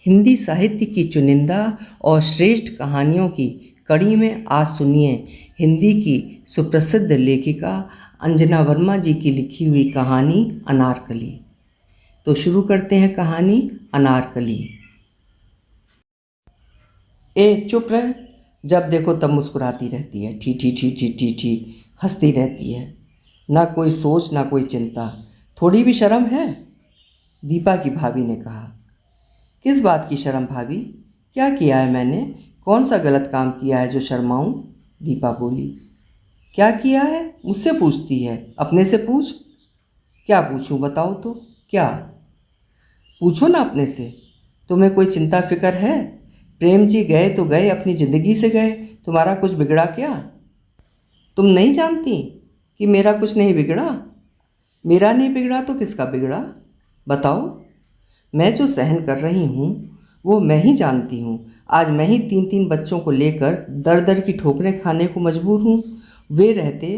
हिंदी साहित्य की चुनिंदा और श्रेष्ठ कहानियों की कड़ी में आज सुनिए हिंदी की सुप्रसिद्ध लेखिका अंजना वर्मा जी की लिखी हुई कहानी अनारकली। तो शुरू करते हैं कहानी अनारकली। ए चुप रह, जब देखो तब मुस्कुराती रहती है, ठी ठी ठी ठी ठी ठी हंसती रहती है। ना कोई सोच ना कोई चिंता, थोड़ी भी शर्म है? दीपा की भाभी ने कहा। किस बात की शर्म भाभी? क्या किया है मैंने? कौन सा गलत काम किया है जो शर्माऊं? दीपा बोली। क्या किया है मुझसे पूछती है? अपने से पूछ। क्या पूछूं बताओ तो। क्या पूछो ना अपने से। तुम्हें कोई चिंता फिक्र है? प्रेम जी गए तो गए, अपनी ज़िंदगी से गए, तुम्हारा कुछ बिगड़ा क्या? तुम नहीं जानती कि मेरा कुछ नहीं बिगड़ा? मेरा नहीं बिगड़ा तो किसका बिगड़ा बताओ? मैं जो सहन कर रही हूँ वो मैं ही जानती हूँ। आज मैं ही 3-3 बच्चों को लेकर दर दर की ठोकरें खाने को मजबूर हूँ। वे रहते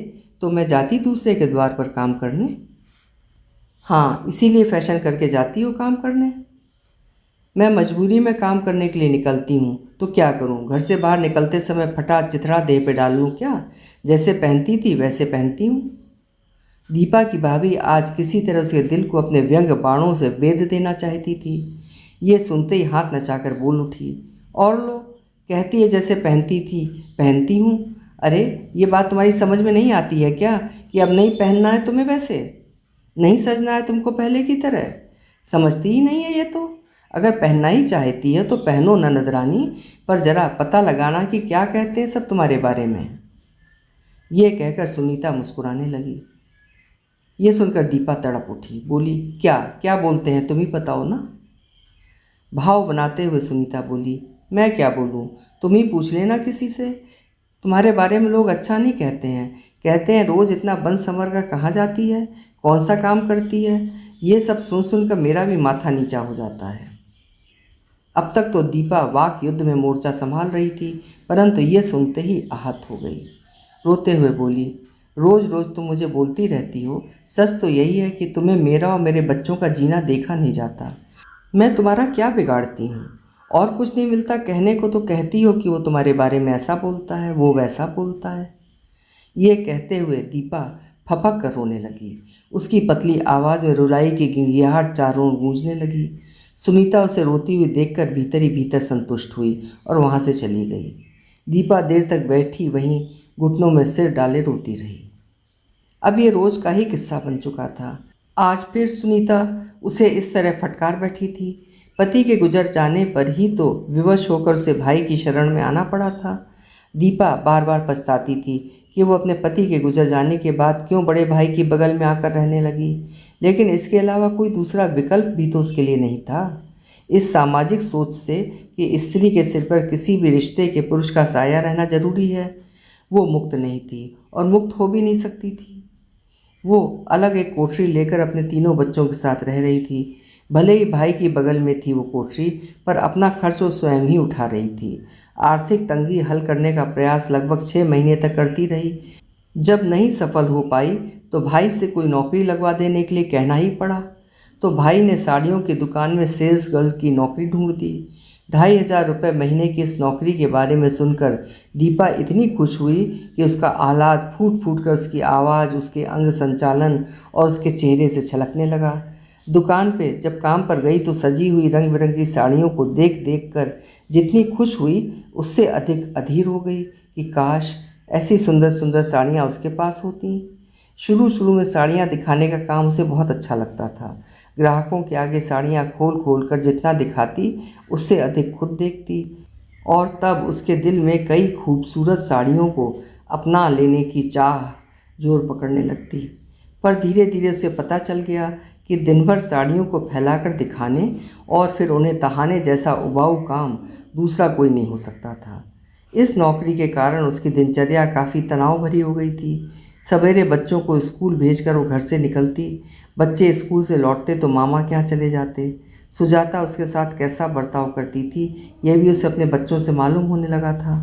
तो मैं जाती दूसरे के द्वार पर काम करने। हाँ, इसीलिए फैशन करके जाती हो काम करने। मैं मजबूरी में काम करने के लिए निकलती हूँ तो क्या करूँ? घर से बाहर निकलते समय फटा चिथड़ा देह पे डाल लूँ क्या? जैसे पहनती थी वैसे पहनती हूँ। दीपा की भाभी आज किसी तरह उसके दिल को अपने व्यंग्य बाणों से बेध देना चाहती थी। ये सुनते ही हाथ नचाकर बोल उठी। और लो, कहती है जैसे पहनती थी पहनती हूँ। अरे ये बात तुम्हारी समझ में नहीं आती है क्या कि अब नहीं पहनना है तुम्हें? वैसे नहीं सजना है तुमको पहले की तरह? समझती ही नहीं है ये तो। अगर पहनना ही चाहती है तो पहनो ननदरानी, पर जरा पता लगाना कि क्या कहते हैं सब तुम्हारे बारे में। ये कहकर सुनीता मुस्कुराने लगी। ये सुनकर दीपा तड़प उठी, बोली क्या क्या बोलते हैं तुम ही बताओ ना। भाव बनाते हुए सुनीता बोली, मैं क्या बोलूँ, तुम ही पूछ लेना किसी से। तुम्हारे बारे में लोग अच्छा नहीं कहते हैं, कहते हैं रोज़ इतना बन संवर कर कहाँ जाती है, कौन सा काम करती है। ये सब सुन सुनकर मेरा भी माथा नीचा हो जाता है। अब तक तो दीपा वाक युद्ध में मोर्चा संभाल रही थी, परंतु ये सुनते ही आहत हो गई। रोते हुए बोली, रोज़ रोज़ तुम मुझे बोलती रहती हो, सच तो यही है कि तुम्हें मेरा और मेरे बच्चों का जीना देखा नहीं जाता। मैं तुम्हारा क्या बिगाड़ती हूँ? और कुछ नहीं मिलता कहने को तो कहती हो कि वो तुम्हारे बारे में ऐसा बोलता है, वो वैसा बोलता है। ये कहते हुए दीपा फपक कर रोने लगी। उसकी पतली आवाज़ में रुलाई की गिंगियाहट चारों ओर गूंजने लगी। सुनीता उसे रोती हुई देखकर भीतर ही भीतर संतुष्ट हुई और वहाँ से चली गई। दीपा देर तक बैठी वहीं घुटनों में सिर डाले रोती रही। अब ये रोज़ का ही किस्सा बन चुका था। आज फिर सुनीता उसे इस तरह फटकार बैठी थी। पति के गुजर जाने पर ही तो विवश होकर उसे भाई की शरण में आना पड़ा था। दीपा बार बार पछताती थी कि वो अपने पति के गुजर जाने के बाद क्यों बड़े भाई की बगल में आकर रहने लगी, लेकिन इसके अलावा कोई दूसरा विकल्प भी तो उसके लिए नहीं था। इस सामाजिक सोच से कि स्त्री के सिर पर किसी भी रिश्ते के पुरुष का साया रहना जरूरी है, वो मुक्त नहीं थी और मुक्त हो भी नहीं सकती थी। वो अलग एक कोठरी लेकर अपने 3 बच्चों के साथ रह रही थी। भले ही भाई की बगल में थी वो कोठरी, पर अपना खर्च वो स्वयं ही उठा रही थी। आर्थिक तंगी हल करने का प्रयास लगभग 6 महीने तक करती रही। जब नहीं सफल हो पाई तो भाई से कोई नौकरी लगवा देने के लिए कहना ही पड़ा। तो भाई ने साड़ियों की दुकान में सेल्स गर्ल की नौकरी ढूंढ दी। 2,500 रुपये महीने की इस नौकरी के बारे में सुनकर दीपा इतनी खुश हुई कि उसका आह्लाद फूट फूट कर उसकी आवाज़, उसके अंग संचालन और उसके चेहरे से छलकने लगा। दुकान पे जब काम पर गई तो सजी हुई रंग बिरंगी साड़ियों को देख देख कर जितनी खुश हुई उससे अधिक अधीर हो गई कि काश ऐसी सुंदर सुंदर साड़ियाँ उसके पास होती। शुरू शुरू में साड़ियाँ दिखाने का काम उसे बहुत अच्छा लगता था। ग्राहकों के आगे साड़ियाँ खोल खोल कर जितना दिखाती उससे अधिक खुद देखती, और तब उसके दिल में कई खूबसूरत साड़ियों को अपना लेने की चाह जोर पकड़ने लगती। पर धीरे धीरे उसे पता चल गया कि दिन भर साड़ियों को फैलाकर दिखाने और फिर उन्हें तहाने जैसा उबाऊ काम दूसरा कोई नहीं हो सकता था। इस नौकरी के कारण उसकी दिनचर्या काफ़ी तनाव भरी हो गई थी। सवेरे बच्चों को स्कूल भेजकर वो घर से निकलती। बच्चे स्कूल से लौटते तो मामा के यहाँ चले जाते। सुजाता उसके साथ कैसा बर्ताव करती थी यह भी उसे अपने बच्चों से मालूम होने लगा था।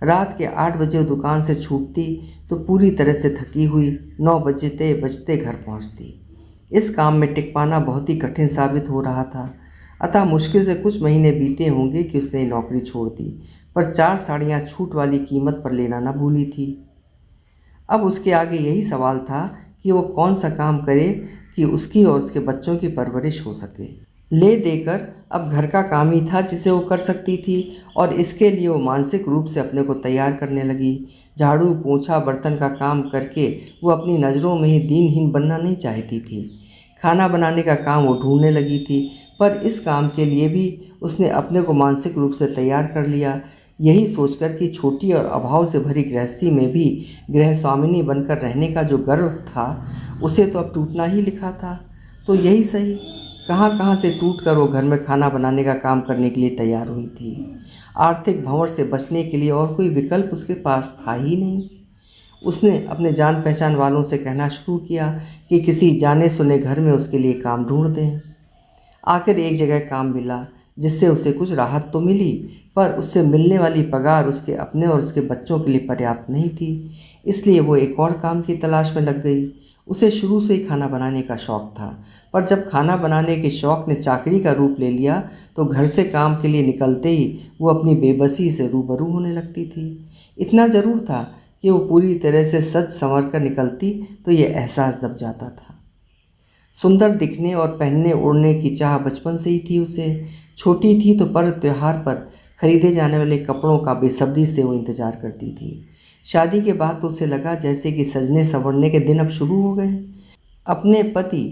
रात के 8 बजे वो दुकान से छूटती तो पूरी तरह से थकी हुई 9 बजते बजते घर पहुंचती। इस काम में टिक पाना बहुत ही कठिन साबित हो रहा था। अतः मुश्किल से कुछ महीने बीते होंगे कि उसने नौकरी छोड़ दी, पर 4 साड़ियाँ छूट वाली कीमत पर लेना न भूली थी। अब उसके आगे यही सवाल था कि वो कौन सा काम करे कि उसकी और उसके बच्चों की परवरिश हो सके। ले देकर अब घर का काम ही था जिसे वो कर सकती थी, और इसके लिए वो मानसिक रूप से अपने को तैयार करने लगी। झाड़ू पोंछा बर्तन का काम करके वो अपनी नज़रों में ही दीनहीन बनना नहीं चाहती थी। खाना बनाने का काम वो ढूंढने लगी थी, पर इस काम के लिए भी उसने अपने को मानसिक रूप से तैयार कर लिया, यही सोचकर कि छोटी और अभाव से भरी गृहस्थी में भी गृहस्वामिनी बनकर रहने का जो गर्व था उसे तो अब टूटना ही लिखा था। तो यही सही, कहाँ कहाँ से टूट कर वो घर में खाना बनाने का काम करने के लिए तैयार हुई थी। आर्थिक भंवर से बचने के लिए और कोई विकल्प उसके पास था ही नहीं। उसने अपने जान पहचान वालों से कहना शुरू किया कि किसी जाने सुने घर में उसके लिए काम ढूंढ दें। आखिर एक जगह काम मिला जिससे उसे कुछ राहत तो मिली, पर उससे मिलने वाली पगार उसके अपने और उसके बच्चों के लिए पर्याप्त नहीं थी। इसलिए वो एक और काम की तलाश में लग गई। उसे शुरू से ही खाना बनाने का शौक़ था, पर जब खाना बनाने के शौक़ ने चाकरी का रूप ले लिया तो घर से काम के लिए निकलते ही वो अपनी बेबसी से रूबरू होने लगती थी। इतना ज़रूर था कि वो पूरी तरह से सज संवर कर निकलती तो ये एहसास दब जाता था। सुंदर दिखने और पहनने ओढ़ने की चाह बचपन से ही थी उसे। छोटी थी तो पर्व त्योहार पर खरीदे जाने वाले कपड़ों का बेसब्री से वो इंतज़ार करती थी। शादी के बाद तो उसे लगा जैसे कि सजने संवरने के दिन अब शुरू हो गए। अपने पति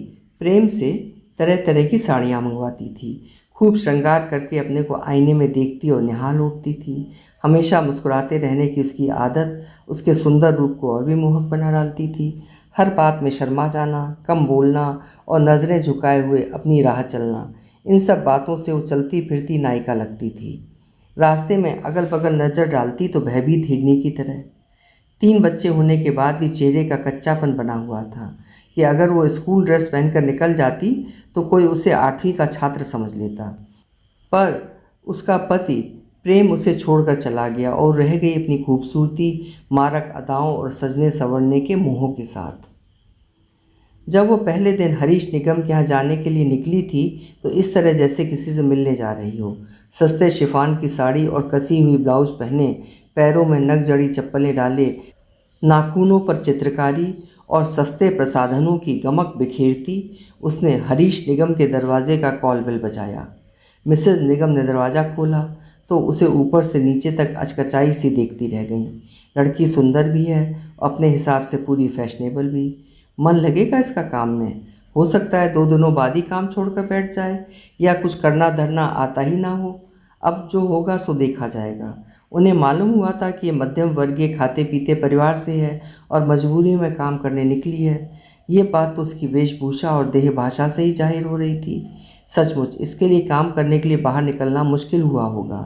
प्रेम से तरह तरह की साड़ियाँ मंगवाती थी, खूब श्रृंगार करके अपने को आईने में देखती और निहाल उठती थी। हमेशा मुस्कुराते रहने की उसकी आदत उसके सुंदर रूप को और भी मोहक बना डालती थी। हर बात में शर्मा जाना, कम बोलना और नज़रें झुकाए हुए अपनी राह चलना, इन सब बातों से वो चलती फिरती नायिका लगती थी। रास्ते में अगल बगल नज़र डालती तो भयभीत हिरनी की तरह। 3 बच्चे होने के बाद भी चेहरे का कच्चापन बना हुआ था कि अगर वो स्कूल ड्रेस पहनकर निकल जाती तो कोई उसे 8वीं का छात्र समझ लेता। पर उसका पति प्रेम उसे छोड़कर चला गया और रह गई अपनी खूबसूरती, मारक अदाओं और सजने संवरने के मोहों के साथ। जब वो पहले दिन हरीश निगम के यहाँ जाने के लिए निकली थी तो इस तरह जैसे किसी से मिलने जा रही हो। सस्ते शिफॉन की साड़ी और कसी हुई ब्लाउज पहने, पैरों में नग जड़ी चप्पलें डाले, नाखूनों पर चित्रकारी और सस्ते प्रसाधनों की गमक बिखेरती उसने हरीश निगम के दरवाजे का कॉल बेल बजाया। मिसेज निगम ने दरवाज़ा खोला तो उसे ऊपर से नीचे तक अचकचाई सी देखती रह गई। लड़की सुंदर भी है, अपने हिसाब से पूरी फैशनेबल भी। मन लगेगा इसका काम में? हो सकता है 2 दिनों बाद ही काम छोड़कर बैठ जाए, या कुछ करना धरना आता ही ना हो। अब जो होगा सो देखा जाएगा। उन्हें मालूम हुआ था कि ये मध्यम वर्गीय खाते पीते परिवार से है और मजबूरी में काम करने निकली है। ये बात तो उसकी वेशभूषा और देह भाषा से ही जाहिर हो रही थी। सचमुच इसके लिए काम करने के लिए बाहर निकलना मुश्किल हुआ होगा,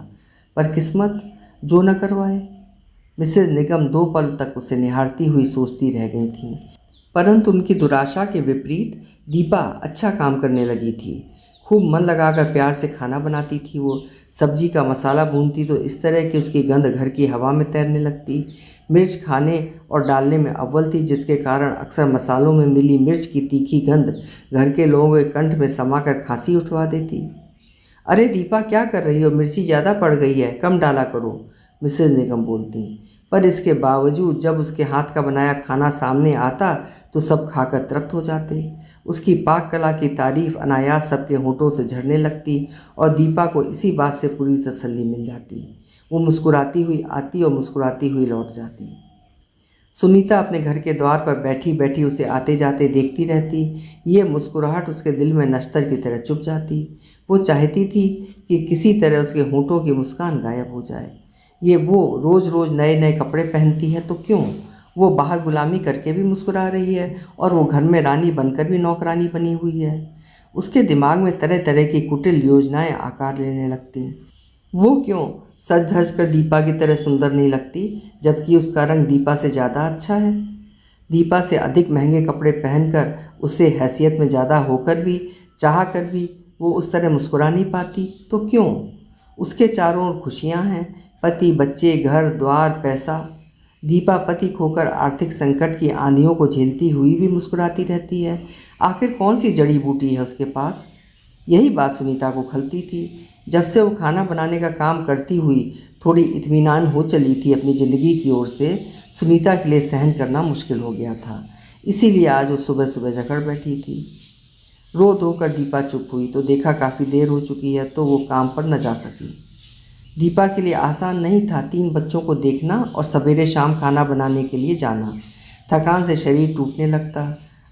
पर किस्मत जो न करवाए। मिसेज निगम 2 पल तक उसे निहारती हुई सोचती रह गई थी, परंतु उनकी दुराशा के विपरीत दीपा अच्छा काम करने लगी थी। खूब मन लगाकर प्यार से खाना बनाती थी वो। सब्जी का मसाला भूनती तो इस तरह कि उसकी गंध घर की हवा में तैरने लगती। मिर्च खाने और डालने में अव्वल थी, जिसके कारण अक्सर मसालों में मिली मिर्च की तीखी गंध घर के लोगों के कंठ में समाकर खांसी उठवा देती। अरे दीपा, क्या कर रही हो? मिर्ची ज़्यादा पड़ गई है, कम डाला करो, मिसेज निगम बोलती। पर इसके बावजूद जब उसके हाथ का बनाया खाना सामने आता तो सब खाकर तृप्त हो जाते। उसकी पाक कला की तारीफ अनायास सबके होठों से झड़ने लगती और दीपा को इसी बात से पूरी तसल्ली मिल जाती। वो मुस्कुराती हुई आती और मुस्कुराती हुई लौट जाती। सुनीता अपने घर के द्वार पर बैठी बैठी उसे आते जाते देखती रहती। ये मुस्कुराहट उसके दिल में नश्तर की तरह चुभ जाती। वो चाहती थी कि किसी तरह उसके होठों की मुस्कान गायब हो जाए। ये वो रोज़ रोज़ नए नए कपड़े पहनती है तो क्यों? वो बाहर गुलामी करके भी मुस्कुरा रही है और वो घर में रानी बनकर भी नौकरानी बनी हुई है। उसके दिमाग में तरह तरह की कुटिल योजनाएं आकार लेने लगती। वो क्यों सज धज कर दीपा की तरह सुंदर नहीं लगती, जबकि उसका रंग दीपा से ज़्यादा अच्छा है। दीपा से अधिक महंगे कपड़े पहनकर, उससे हैसियत में ज़्यादा होकर भी, चाह कर भी वो उस तरह मुस्कुरा नहीं पाती तो क्यों? उसके चारों ओर खुशियाँ हैं, पति, बच्चे, घर द्वार, पैसा। दीपा पति खोकर आर्थिक संकट की आंधियों को झेलती हुई भी मुस्कुराती रहती है। आखिर कौन सी जड़ी बूटी है उसके पास? यही बात सुनीता को खलती थी। जब से वो खाना बनाने का काम करती हुई थोड़ी इत्मीनान हो चली थी अपनी ज़िंदगी की ओर से, सुनीता के लिए सहन करना मुश्किल हो गया था। इसीलिए आज वो सुबह सुबह जकड़ बैठी थी। रो धो कर दीपा चुप हुई तो देखा काफ़ी देर हो चुकी है, तो वो काम पर न जा सकी। दीपा के लिए आसान नहीं था 3 बच्चों को देखना और सवेरे शाम खाना बनाने के लिए जाना। थकान से शरीर टूटने लगता,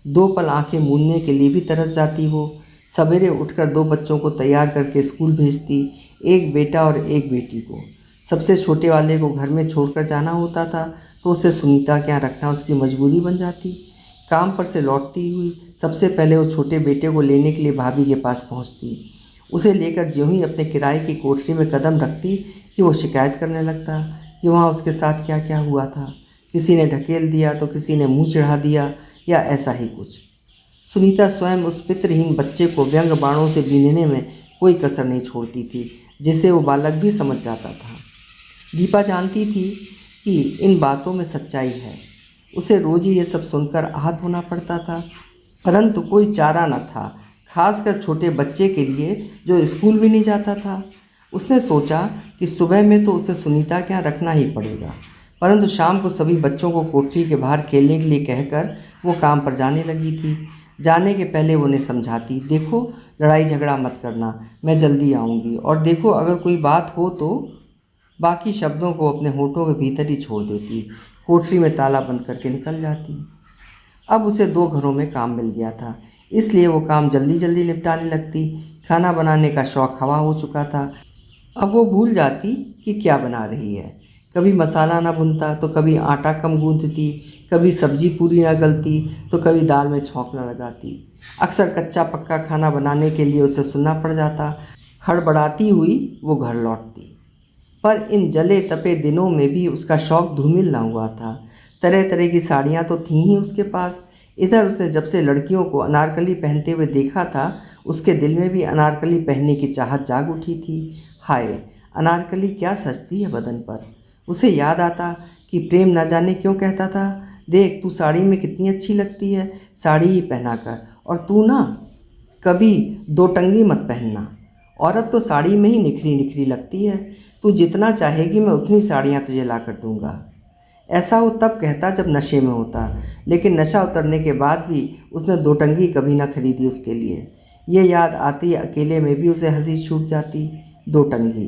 2 पल आंखें मूंदने के लिए भी तरस जाती वो। सवेरे उठकर 2 बच्चों को तैयार करके स्कूल भेजती, एक बेटा और एक बेटी को। सबसे छोटे वाले को घर में छोड़कर जाना होता था, तो उसे सुनीता के यहाँ रखना उसकी मजबूरी बन जाती। काम पर से लौटती हुई सबसे पहले वो छोटे बेटे को लेने के लिए भाभी के पास पहुंचती। उसे लेकर ज्यों ही अपने किराए की कोठरी में कदम रखती कि वो शिकायत करने लगता कि वहाँ उसके साथ क्या क्या हुआ था। किसी ने ढकेल दिया तो किसी ने मुंह चढ़ा दिया या ऐसा ही कुछ। सुनीता स्वयं उस पितरहीन बच्चे को व्यंग बाणों से बीनने में कोई कसर नहीं छोड़ती थी, जिसे वो बालक भी समझ जाता था। दीपा जानती थी कि इन बातों में सच्चाई है। उसे रोज ही ये सब सुनकर आहत होना पड़ता था, परंतु कोई चारा न था, खासकर छोटे बच्चे के लिए जो स्कूल भी नहीं जाता था। उसने सोचा कि सुबह में तो उसे सुनीता के यहाँ रखना ही पड़ेगा, परंतु शाम को सभी बच्चों को कोठरी के बाहर खेलने के लिए कहकर वो काम पर जाने लगी थी। जाने के पहले वो उन्हें समझाती, देखो लड़ाई झगड़ा मत करना, मैं जल्दी आऊँगी, और देखो अगर कोई बात हो तो। बाकी शब्दों को अपने होठों के भीतर ही छोड़ देती, कोठरी में ताला बंद करके निकल जाती। अब उसे 2 घरों में काम मिल गया था, इसलिए वो काम जल्दी जल्दी निपटाने लगती। खाना बनाने का शौक हवा हो चुका था। अब वो भूल जाती कि क्या बना रही है। कभी मसाला ना भुनता तो कभी आटा कम गूंथती, कभी सब्जी पूरी ना गलती तो कभी दाल में छौंक ना लगाती। अक्सर कच्चा पक्का खाना बनाने के लिए उसे सुनना पड़ जाता। हड़बड़ाती हुई वो घर लौटती। पर इन जले तपे दिनों में भी उसका शौक धूमिल ना हुआ था। तरह तरह की साड़ियाँ तो थीं ही उसके पास। इधर उसने जब से लड़कियों को अनारकली पहनते हुए देखा था, उसके दिल में भी अनारकली पहनने की चाहत जाग उठी थी। हाय, अनारकली क्या सजती है बदन पर। उसे याद आता कि प्रेम न जाने क्यों कहता था, देख तू साड़ी में कितनी अच्छी लगती है, साड़ी ही पहना कर, और तू ना कभी 2 टंगी मत पहनना, औरत तो साड़ी में ही निखरी निखरी लगती है, तू जितना चाहेगी मैं उतनी साड़ियाँ तुझे ला कर दूँगा। ऐसा वो तब कहता जब नशे में होता, लेकिन नशा उतरने के बाद भी उसने 2 टंगी कभी ना खरीदी उसके लिए। ये याद आती अकेले में भी उसे हंसी छूट जाती। 2 टंगी,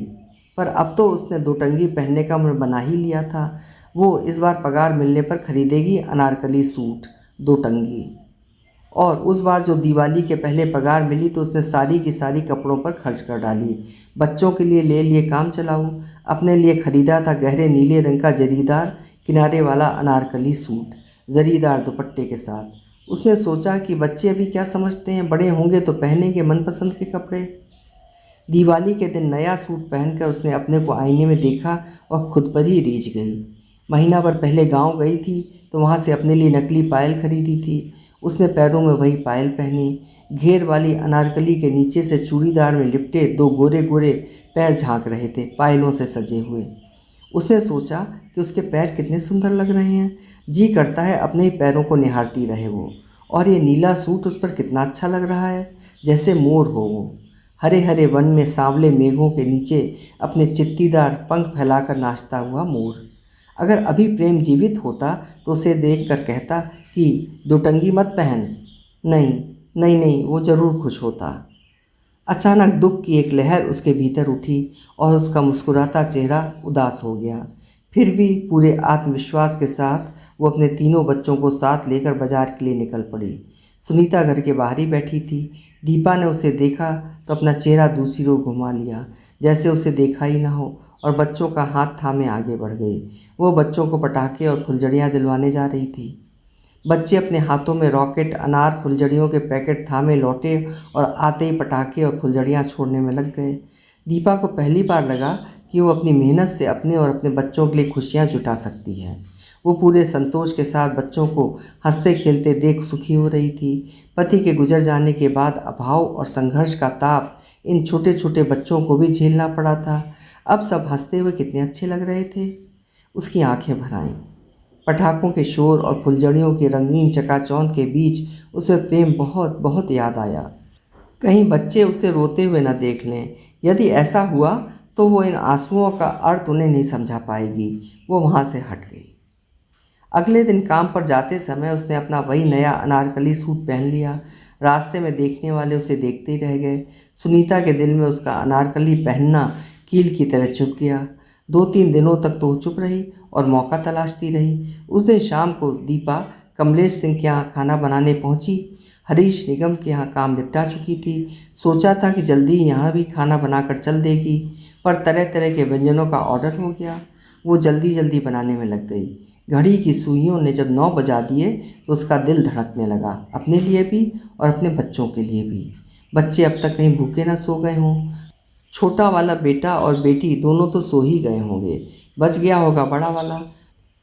पर अब तो उसने 2 टंगी पहनने का मन बना ही लिया था। वो इस बार पगार मिलने पर खरीदेगी अनारकली सूट 2 टंगी। और उस बार जो दिवाली के पहले पगार मिली तो उसने सारी की सारी कपड़ों पर खर्च कर डाली। बच्चों के लिए ले लिए काम चलाऊ, अपने लिए खरीदा था गहरे नीले रंग का जरीदार किनारे वाला अनारकली सूट, जरीदार दुपट्टे के साथ। उसने सोचा कि बच्चे अभी क्या समझते हैं, बड़े होंगे तो पहनेंगे मनपसंद के कपड़े। दिवाली के दिन नया सूट पहनकर उसने अपने को आईने में देखा और खुद पर ही रीझ गई। महीना भर पहले गांव गई थी तो वहां से अपने लिए नकली पायल खरीदी थी। उसने पैरों में वही पायल पहनी। घेर वाली अनारकली के नीचे से चूड़ीदार में लिपटे 2 गोरे गोरे पैर झांक रहे थे, पायलों से सजे हुए। उसने सोचा कि उसके पैर कितने सुंदर लग रहे हैं, जी करता है अपने ही पैरों को निहारती रहे वो। और ये नीला सूट उस पर कितना अच्छा लग रहा है, जैसे मोर हो वो, हरे हरे वन में सांवले मेघों के नीचे अपने चित्तीदार पंख फैलाकर नाचता हुआ मोर। अगर अभी प्रेम जीवित होता तो उसे देखकर कहता कि 2 टंगी मत पहन। नहीं नहीं नहीं, वो ज़रूर खुश होता। अचानक दुख की एक लहर उसके भीतर उठी और उसका मुस्कुराता चेहरा उदास हो गया। फिर भी पूरे आत्मविश्वास के साथ वो अपने तीनों बच्चों को साथ लेकर बाजार के लिए निकल पड़ी। सुनीता घर के बाहर ही बैठी थी। दीपा ने उसे देखा तो अपना चेहरा दूसरी ओर घुमा लिया, जैसे उसे देखा ही ना हो, और बच्चों का हाथ थामे आगे बढ़ गई। वो बच्चों को पटाखे और फुलझड़ियाँ दिलवाने जा रही थी। बच्चे अपने हाथों में रॉकेट, अनार, फुलझड़ियों के पैकेट थामे लौटे और आते ही पटाखे और फुलझड़ियाँ छोड़ने में लग गए। दीपा को पहली बार लगा कि वो अपनी मेहनत से अपने और अपने बच्चों के लिए खुशियाँ जुटा सकती है। वो पूरे संतोष के साथ बच्चों को हंसते खेलते देख सुखी हो रही थी। पति के गुजर जाने के बाद अभाव और संघर्ष का ताप इन छोटे छोटे बच्चों को भी झेलना पड़ा था। अब सब हंसते हुए कितने अच्छे लग रहे थे। उसकी आंखें भर आईं। पटाखों के शोर और फुलझड़ियों के रंगीन चकाचौंध के बीच उसे प्रेम बहुत बहुत याद आया। कहीं बच्चे उसे रोते हुए न देख लें। यदि ऐसा हुआ तो वो इन आंसुओं का अर्थ उन्हें नहीं समझा पाएगी। वो वहाँ से हट गई। अगले दिन काम पर जाते समय उसने अपना वही नया अनारकली सूट पहन लिया। रास्ते में देखने वाले उसे देखते ही रह गए। सुनीता के दिल में उसका अनारकली पहनना कील की तरह चुभ गया। 2-3 दिनों तक तो वो चुप रही और मौका तलाशती रही। उस दिन शाम को दीपा कमलेश सिंह के यहाँ खाना बनाने पहुंची। हरीश निगम के यहाँ काम निपटा चुकी थी। सोचा था कि जल्दी ही यहाँ भी खाना बनाकर चल देगी, पर तरह तरह के व्यंजनों का ऑर्डर हो गया। वो जल्दी जल्दी बनाने में लग गई। घड़ी की सुइयों ने जब 9 बजा दिए तो उसका दिल धड़कने लगा, अपने लिए भी और अपने बच्चों के लिए भी। बच्चे अब तक कहीं भूखे न सो गए हों। छोटा वाला बेटा और बेटी दोनों तो सो ही गए होंगे। बच गया होगा बड़ा वाला,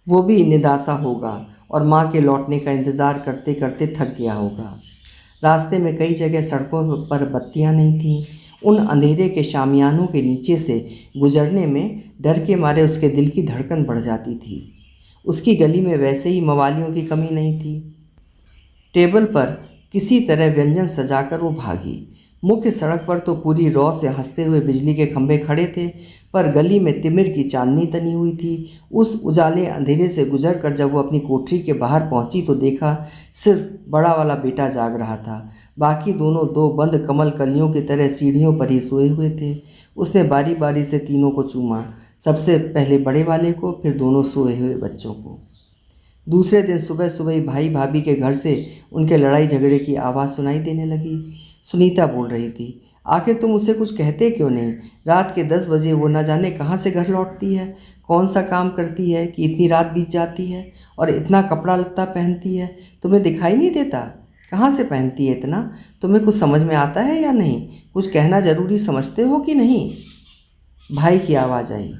वो भी निदासा होगा और माँ के लौटने का इंतज़ार करते करते थक गया होगा। रास्ते में कई जगह सड़कों पर बत्तियां नहीं थीं। उन अंधेरे के शामियानों के नीचे से गुजरने में डर के मारे उसके दिल की धड़कन बढ़ जाती थी। उसकी गली में वैसे ही मवालियों की कमी नहीं थी। टेबल पर किसी तरह व्यंजन सजाकर वो भागी। मुख्य सड़क पर तो पूरी रौ से हंसते हुए बिजली के खंभे खड़े थे, पर गली में तिमिर की चांदनी तनी हुई थी। उस उजाले अंधेरे से गुजर कर जब वो अपनी कोठरी के बाहर पहुंची तो देखा सिर्फ बड़ा वाला बेटा जाग रहा था। बाकी दोनों 2 बंद कमल कलियों की तरह सीढ़ियों पर ही सोए हुए थे। उसने बारी बारी से तीनों को चूमा, सबसे पहले बड़े वाले को, फिर दोनों सोए हुए बच्चों को। दूसरे दिन सुबह सुबह ही भाई भाभी के घर से उनके लड़ाई झगड़े की आवाज़ सुनाई देने लगी। सुनीता बोल रही थी, आखिर तुम उसे कुछ कहते क्यों नहीं? रात के 10 बजे वो न जाने कहाँ से घर लौटती है, कौन सा काम करती है कि इतनी रात बीत जाती है और इतना कपड़ा लत्ता पहनती है, तुम्हें दिखाई नहीं देता? कहाँ से पहनती है इतना? तुम्हें कुछ समझ में आता है या नहीं? कुछ कहना ज़रूरी समझते हो कि नहीं? भाई की आवाज़ आई,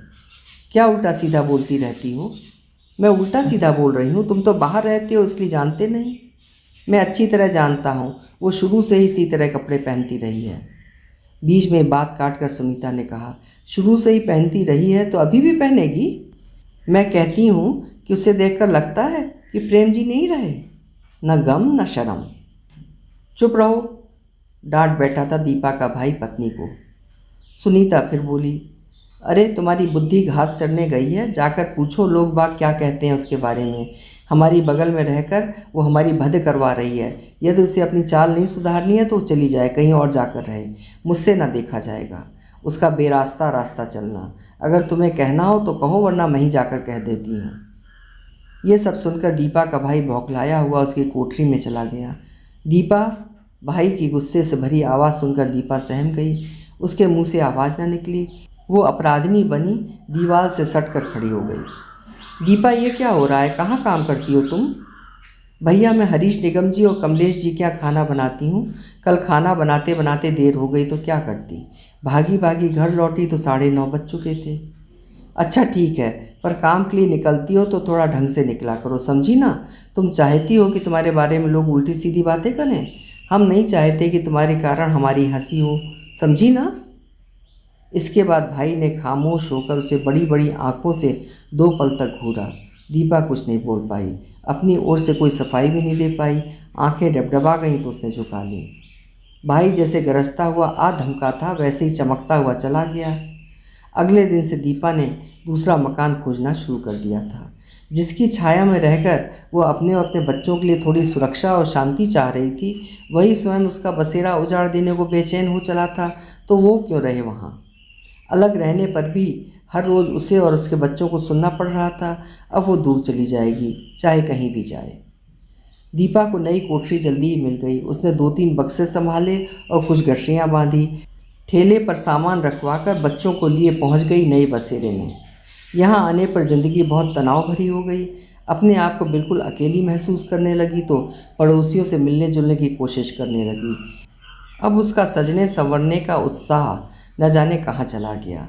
क्या उल्टा सीधा बोलती रहती हो? मैं उल्टा सीधा बोल रही हूँ? तुम तो बाहर रहते हो इसलिए जानते नहीं। मैं अच्छी तरह जानता हूँ, वो शुरू से ही इसी तरह कपड़े पहनती रही है। बीच में बात काटकर सुनीता ने कहा, शुरू से ही पहनती रही है तो अभी भी पहनेगी? मैं कहती हूँ कि उसे देखकर लगता है कि प्रेम जी नहीं रहे, न गम न शर्म। चुप रहो, डांट बैठा था दीपा का भाई पत्नी को। सुनीता फिर बोली, अरे तुम्हारी बुद्धि घास चढ़ने गई है, जाकर पूछो लोग बाग क्या कहते हैं उसके बारे में। हमारी बगल में रहकर वो हमारी भद करवा रही है। यदि उसे अपनी चाल नहीं सुधारनी है तो चली जाए, कहीं और जाकर रहे, मुझसे ना देखा जाएगा उसका बेरास्ता रास्ता चलना। अगर तुम्हें कहना हो तो कहो, वरना मैं ही जाकर कह देती हूँ। ये सब सुनकर दीपा का भाई बौखलाया हुआ उसकी कोठरी में चला गया। दीपा, भाई की गुस्से से भरी आवाज़ सुनकर दीपा सहम गई। उसके मुंह से आवाज़ न निकली। वो अपराधिनी बनी दीवार से सट कर खड़ी हो गई। दीपा, ये क्या हो रहा है? कहाँ काम करती हो तुम? भैया, मैं हरीश निगम जी और कमलेश जी के यहाँ खाना बनाती हूँ। कल खाना बनाते बनाते देर हो गई तो क्या करती, भागी भागी घर लौटी तो 9:30 बज चुके थे। अच्छा ठीक है, पर काम के लिए निकलती हो तो थोड़ा ढंग से निकला करो, समझी ना? तुम चाहती हो कि तुम्हारे बारे में लोग उल्टी सीधी बातें करें। हम नहीं चाहते कि तुम्हारे कारण हमारी हंसी हो, समझी ना? इसके बाद भाई ने खामोश होकर उसे बड़ी बड़ी आंखों से 2 पल तक घूरा। दीपा कुछ नहीं बोल पाई, अपनी ओर से कोई सफाई भी नहीं दे पाई। आंखें डबडबा गईं तो उसने झुका ली। भाई जैसे गरजता हुआ आ धमका था वैसे ही चमकता हुआ चला गया। अगले दिन से दीपा ने दूसरा मकान खोजना शुरू कर दिया था, जिसकी छाया में रहकर वो अपने और अपने बच्चों के लिए थोड़ी सुरक्षा और शांति चाह रही थी, वही स्वयं उसका बसेरा उजाड़ देने को बेचैन हो चला था। तो वो क्यों रहे वहाँ? अलग रहने पर भी हर रोज़ उसे और उसके बच्चों को सुनना पड़ रहा था। अब वो दूर चली जाएगी, चाहे कहीं भी जाए। दीपा को नई कोठरी जल्दी ही मिल गई। उसने 2-3 बक्से संभाले और कुछ गठरियाँ बांधी। ठेले पर सामान रखवाकर बच्चों को लिए पहुंच गई नए बसेरे में। यहाँ आने पर ज़िंदगी बहुत तनाव भरी हो गई। अपने आप को बिल्कुल अकेली महसूस करने लगी तो पड़ोसियों से मिलने जुलने की कोशिश करने लगी। अब उसका सजने संवरने का उत्साह न जाने कहाँ चला गया।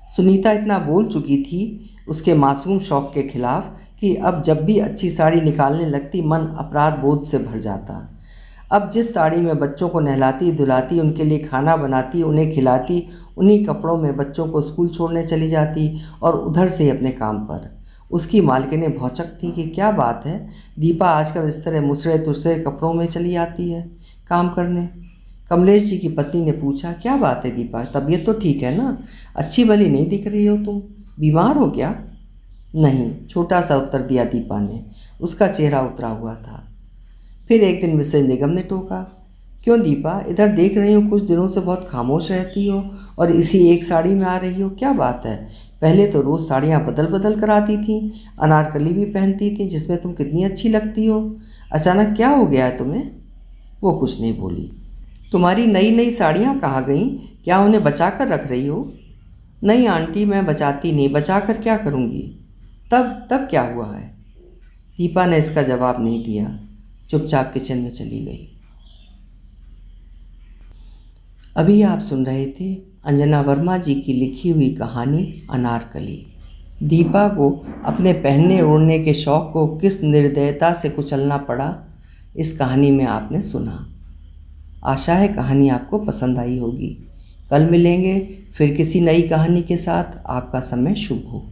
सुनीता इतना बोल चुकी थी उसके मासूम शौक़ के खिलाफ कि अब जब भी अच्छी साड़ी निकालने लगती मन अपराध बोध से भर जाता। अब जिस साड़ी में बच्चों को नहलाती धुलाती, उनके लिए खाना बनाती, उन्हें खिलाती, उन्हीं कपड़ों में बच्चों को स्कूल छोड़ने चली जाती और उधर से अपने काम पर। उसकी मालकिनें भौचक थी कि क्या बात है, दीपा आजकल इस तरह मुसरे तुसरे कपड़ों में चली आती है काम करने। कमलेश जी की पत्नी ने पूछा, क्या बात है दीपा, तबीयत तो ठीक है ना, अच्छी भली नहीं दिख रही हो तुम, बीमार हो क्या? नहीं, छोटा सा उत्तर दिया दीपा ने। उसका चेहरा उतरा हुआ था। फिर एक दिन मिसेज निगम ने टोका, क्यों दीपा, इधर देख रही हूँ कुछ दिनों से बहुत खामोश रहती हो और इसी एक साड़ी में आ रही हो, क्या बात है? पहले तो रोज़ साड़ियाँ बदल बदल कर आती थी, अनारकली भी पहनती थी जिसमें तुम कितनी अच्छी लगती हो, अचानक क्या हो गया है तुम्हें? वो कुछ नहीं बोली। तुम्हारी नई नई साड़ियाँ कहाँ गईं? क्या उन्हें बचा कर रख रही हो? नहीं आंटी, मैं बचाती नहीं, बचा कर क्या करूँगी? तब क्या हुआ है? दीपा ने इसका जवाब नहीं दिया, चुपचाप किचन में चली गई। अभी आप सुन रहे थे अंजना वर्मा जी की लिखी हुई कहानी अनारकली। दीपा को अपने पहनने ओढ़ने के शौक़ को किस निर्दयता से कुचलना पड़ा, इस कहानी में आपने सुना। आशा है कहानी आपको पसंद आई होगी। कल मिलेंगे फिर किसी नई कहानी के साथ। आपका समय शुभ हो।